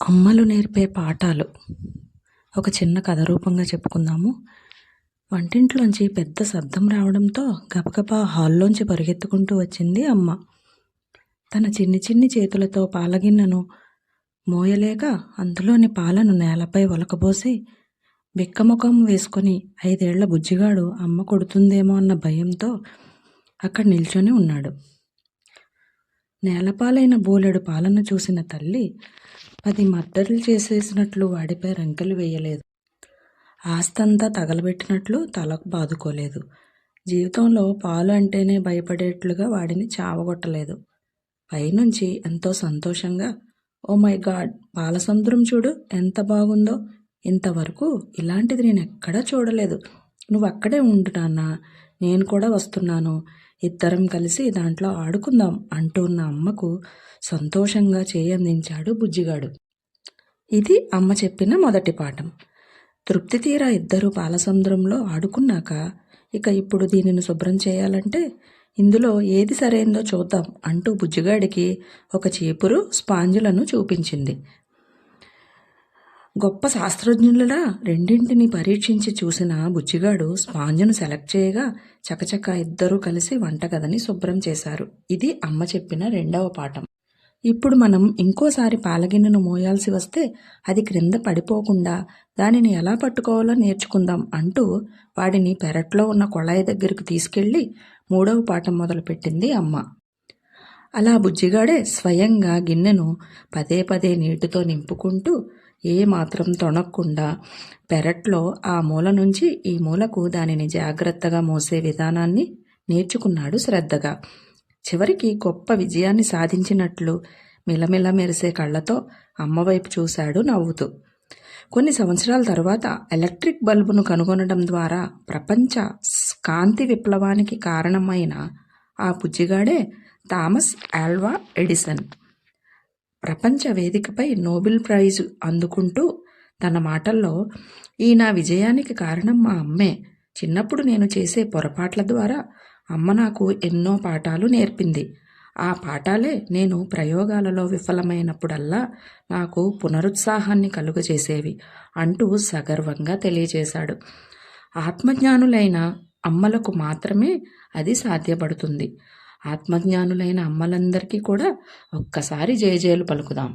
అమ్మలు నేర్పే పాఠాలు ఒక చిన్న కథ రూపంగా చెప్పుకుందాము. వంటింట్లోంచి పెద్ద శబ్దం రావడంతో గబగబా హాల్లోంచి పరిగెత్తుకుంటూ వచ్చింది అమ్మ. తన చిన్ని చిన్ని చేతులతో పాలగిన్నెను మోయలేక అందులోని పాలను నేలపై ఒలకబోసి బిక్కముఖం వేసుకొని 5 ఏళ్ల బుజ్జిగాడు అమ్మ కొడుతుందేమో అన్న భయంతో అక్కడ నిల్చొని ఉన్నాడు. నేలపాలైన బోలెడు పాలను చూసిన తల్లి 10 మర్డర్లు చేసేసినట్లు వాడిపై రంకెలు వేయలేదు. ఆస్తంతా తగలబెట్టినట్లు తలకు బాదుకోలేదు. జీవితంలో పాలు అంటేనే భయపడేట్లుగా వాడిని చావగొట్టలేదు. పైనుంచి ఎంతో సంతోషంగా, ఓ మై గాడ్, పాల సముద్రం చూడు ఎంత బాగుందో, ఇంతవరకు ఇలాంటిది నేను ఎక్కడా చూడలేదు, నువ్వు అక్కడే ఉండు నాన్న, నేను కూడా వస్తున్నాను, ఇద్దరం కలిసి దాంట్లో ఆడుకుందాం అంటున్న అమ్మకు సంతోషంగా చేయందించాడు బుజ్జిగాడు. ఇది అమ్మ చెప్పిన మొదటి పాఠం. తృప్తి తీరా ఇద్దరు పాలసముద్రంలో ఆడుకున్నాక ఇక ఇప్పుడు దీనిని శుభ్రం చేయాలంటే ఇందులో ఏది సరైందో చూద్దాం అంటూ బుజ్జిగాడికి ఒక చీపురు, స్పాంజులను చూపించింది. గొప్ప శాస్త్రజ్ఞులలా రెండింటిని పరీక్షించి చూసిన బుజ్జిగాడు స్పాంజును సెలెక్ట్ చేయగా చకచక ఇద్దరూ కలిసి వంటగదిని శుభ్రం చేశారు. ఇది అమ్మ చెప్పిన రెండవ పాఠం. ఇప్పుడు మనం ఇంకోసారి పాలగిన్నెను మోయాల్సి వస్తే అది క్రింద పడిపోకుండా దానిని ఎలా పట్టుకోవాలో నేర్చుకుందాం అంటూ వాడిని పెరట్లో ఉన్న కొళాయి దగ్గరకు తీసుకెళ్లి మూడవ పాఠం మొదలుపెట్టింది అమ్మ. అలా బుజ్జిగాడే స్వయంగా గిన్నెను పదే పదే నీటితో నింపుకుంటూ ఏమాత్రం తొణక్కుండా పెరట్లో ఆ మూల నుంచి ఈ మూలకు దానిని జాగ్రత్తగా మోసే విధానాన్ని నేర్చుకున్నాడు శ్రద్ధగా. చివరికి గొప్ప విజయాన్ని సాధించినట్లు మిలమిల మెరిసే కళ్ళతో అమ్మవైపు చూశాడు నవ్వుతూ. కొన్ని సంవత్సరాల తర్వాత ఎలక్ట్రిక్ బల్బును కనుగొనడం ద్వారా ప్రపంచ కాంతి విప్లవానికి కారణమైన ఆ బుజ్జిగాడే థామస్ ఆల్వా ఎడిసన్. ప్రపంచ వేదికపై నోబెల్ ప్రైజు అందుకుంటూ తన మాటల్లో, ఈ నా విజయానికి కారణం మా అమ్మే. చిన్నప్పుడు నేను చేసే పొరపాట్ల ద్వారా అమ్మ నాకు ఎన్నో పాఠాలు నేర్పింది. ఆ పాఠాలే నేను ప్రయోగాలలో విఫలమైనప్పుడల్లా నాకు పునరుత్సాహాన్ని కలుగజేసేవి అంటూ సగర్వంగా తెలియజేశాడు. ఆత్మజ్ఞానులైన అమ్మలకు మాత్రమే అది సాధ్యపడుతుంది. ఆత్మజ్ఞానులైన అమ్మలందరికీ కూడా ఒక్కసారి జయజయలు పలుకుదాం.